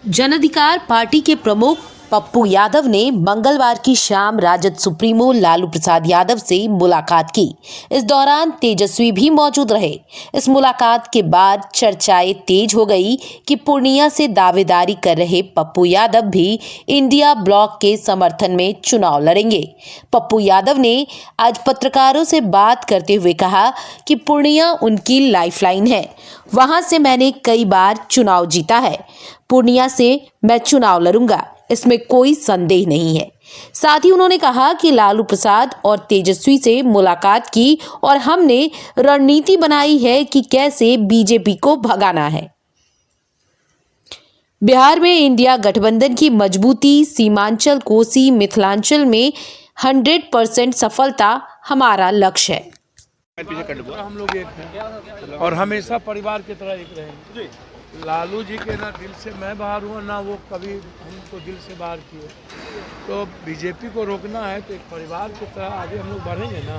जन अधिकार पार्टी के प्रमुख पप्पू यादव ने मंगलवार की शाम राजद सुप्रीमो लालू प्रसाद यादव से मुलाकात की। इस दौरान तेजस्वी भी मौजूद रहे। इस मुलाकात के बाद चर्चाएं तेज हो गई कि पूर्णिया से दावेदारी कर रहे पप्पू यादव भी इंडिया ब्लॉक के समर्थन में चुनाव लड़ेंगे। पप्पू यादव ने आज पत्रकारों से बात करते हुए कहा कि पूर्णिया उनकी लाइफलाइन है। वहां से मैंने कई बार चुनाव जीता है। पूर्णिया से मैं चुनाव लड़ूंगा, इसमें कोई संदेह नहीं है। साथ ही उन्होंने कहा कि लालू प्रसाद और तेजस्वी से मुलाकात की और हमने रणनीति बनाई है कि कैसे बीजेपी को भगाना है। बिहार में इंडिया गठबंधन की मजबूती, सीमांचल, कोसी, मिथिलांचल में 100% सफलता हमारा लक्ष्य है। हम लोग एक हैं और हमेशा परिवार की तरह एक रहेंगे। लालू जी के ना दिल से मैं बाहर हुआ, ना वो कभी हमको दिल से बाहर किए। तो बीजेपी को रोकना है तो एक परिवार की तरह आगे हम लोग बढ़ेंगे ना।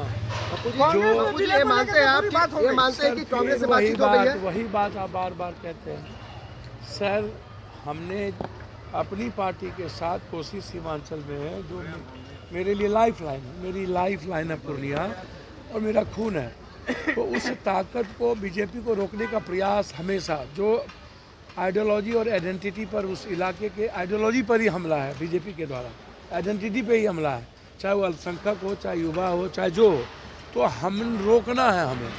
जो ये मानते हैं आप, ये मानते हैं कि कांग्रेस से बातचीत हो गई है? वही बात आप बार बार कहते हैं सर। हमने अपनी पार्टी के साथ कोसी सीमांचल में है, जो मेरे लिए लाइफ लाइन है, मेरी लाइफ लाइन है पूर्णिया और मेरा खून है। तो उस ताकत को बीजेपी को रोकने का प्रयास हमेशा, जो आइडियोलॉजी और आइडेंटिटी पर, उस इलाके के आइडियोलॉजी पर ही हमला है बीजेपी के द्वारा, आइडेंटिटी पे ही हमला है, चाहे वो अल्पसंख्यक हो, चाहे युवा हो, चाहे जो हो। तो हम रोकना है हमें।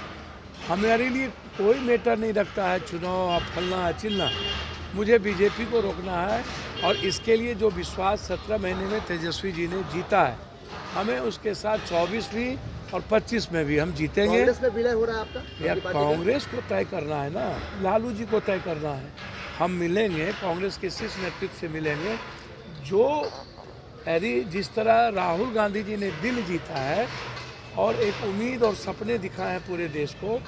हमारे लिए कोई मैटर नहीं रखता है चुनाव फलना है चिलना, मुझे बीजेपी को रोकना है। और इसके लिए जो विश्वास 17 महीने में तेजस्वी जी ने जीता है, हमें उसके साथ 24 भी और 25 में भी हम जीतेंगे। कांग्रेस में विलय हो रहा है आपका? यार कांग्रेस को तय करना है ना, लालू जी को तय करना है। हम मिलेंगे, कांग्रेस के शीर्ष नेतृत्व से मिलेंगे। जो जिस तरह राहुल गांधी जी ने दिल जीता है और एक उम्मीद और सपने दिखाए हैं पूरे देश को।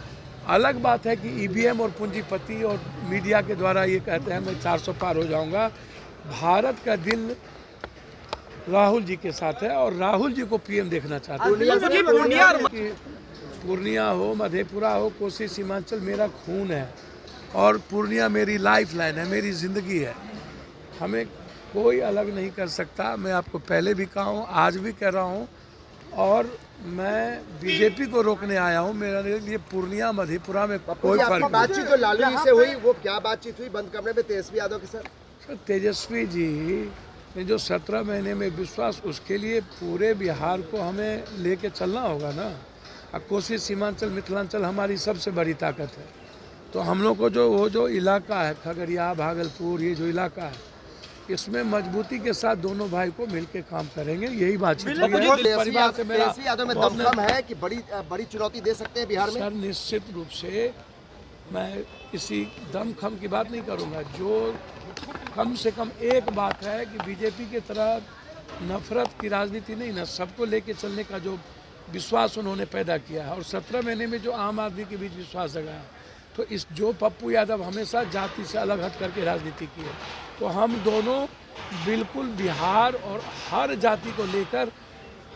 अलग बात है कि ईवीएम और पूंजीपति और मीडिया के द्वारा ये कहते हैं मैं 400 पार हो जाऊंगा। भारत का दिल राहुल जी के साथ है और राहुल जी को पीएम देखना चाहते हैं। पूर्णिया हो, मधेपुरा हो, कोसी सीमांचल मेरा खून है और पूर्णिया मेरी लाइफ लाइन है, मेरी ज़िंदगी है। हमें कोई अलग नहीं कर सकता। मैं आपको पहले भी कहा हूँ, आज भी कह रहा हूँ, और मैं बीजेपी को रोकने आया हूँ। मेरे लिए पूर्णिया मधेपुरा में कोई फर्क नहीं। बातचीत जो लालू जी से हुई, वो क्या बातचीत हुई बंद कमरे में तेजस्वी यादव के साथ? तेजस्वी जी ने जो 17 महीने में विश्वास, उसके लिए पूरे बिहार को हमें लेके चलना होगा ना। कोसी सीमांचल मिथिलांचल हमारी सबसे बड़ी ताकत है। तो हम लोग को जो इलाका है खगड़िया भागलपुर, ये जो इलाका है, इसमें मजबूती के साथ दोनों भाई को मिलके काम करेंगे। यही बातचीत है। परिवार से मेरा यादव में दमखम है कि बड़ी चुनौती दे सकते हैं बिहार में? सर निश्चित रूप से मैं इसी दमखम की बात नहीं करूँगा। जो कम से कम एक बात है कि बीजेपी की तरह नफरत की राजनीति नहीं ना, सबको लेके चलने का जो विश्वास उन्होंने पैदा किया है और 17 महीने में जो आम आदमी के बीच विश्वास जगाया, तो इस जो पप्पू यादव हमेशा जाति से अलग हट करके राजनीति की है, तो हम दोनों बिल्कुल बिहार और हर जाति को लेकर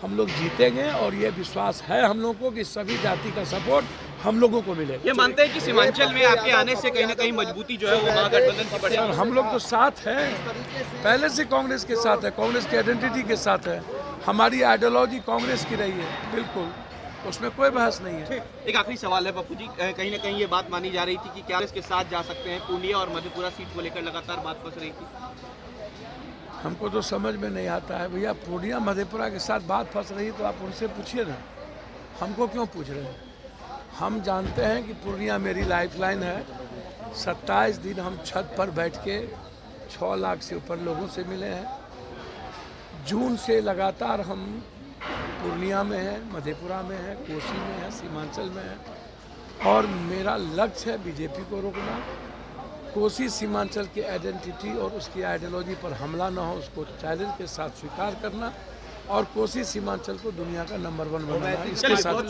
हम लोग जीतेंगे। और ये विश्वास है हम लोगों को कि सभी जाति का सपोर्ट हम लोगों को मिलेगा। ये मानते हैं कि सीमांचल में आपके आने से कहीं ना कहीं मजबूती जो है वो महागठबंधन की बढ़ेगी। हम लोग तो साथ हैं, पहले से कांग्रेस के साथ है, कांग्रेस की आइडेंटिटी के साथ है। हमारी आइडियोलॉजी कांग्रेस की रही है, बिल्कुल, उसमें कोई बहस नहीं है। एक आखिरी सवाल है पप्पू जी, कहीं ना कहीं ये बात मानी जा रही थी कि कांग्रेस के साथ जा सकते हैं, पूर्णिया और मधेपुरा सीट को लेकर लगातार बात फंस रही थी। हमको तो समझ में नहीं आता है भैया, पूर्णिया मधेपुरा के साथ बात फंस रही तो आप उनसे पूछिए ना, हमको क्यों पूछ रहे हैं? हम जानते हैं कि पूर्णिया मेरी लाइफलाइन है। 27 दिन हम छत पर बैठ के 6 लाख से ऊपर लोगों से मिले हैं। जून से लगातार हम पूर्णिया में हैं, मधेपुरा में हैं, कोसी में हैं, सीमांचल में हैं और मेरा लक्ष्य है बीजेपी को रोकना। कोसी सीमांचल की आइडेंटिटी और उसकी आइडियोलॉजी पर हमला ना हो, उसको चैलेंज के साथ स्वीकार करना और कोसी सीमांचल को दुनिया का नंबर 1 बनाना, इसके साथ